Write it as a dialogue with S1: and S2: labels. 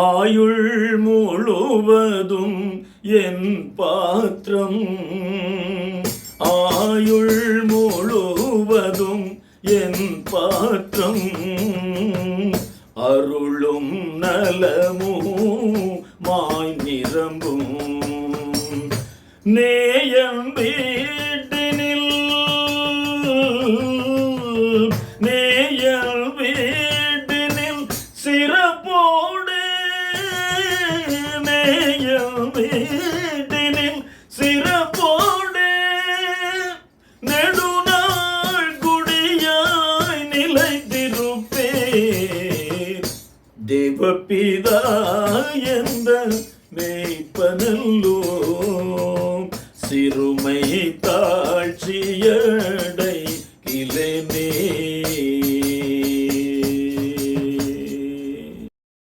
S1: ஆயுள் முழுவதும் என் பாத்திரம், ஆயுள் முழுவதும் என் பாத்திரம், அருளும் நலமும் மாய் நிரம்பும். நேயம் வீட்டினில், நேயம் வீட்டினில் சிறப்போடு, நேயம் வீட்டினில் சிறப்போடு, நெடுநாள் குடியாய் நிலைத்திருப்பேன். தேவபிதா என்ற மேய்ப்பனல்லோ, சிறுமை தாழ்ச்சியடை இலேன்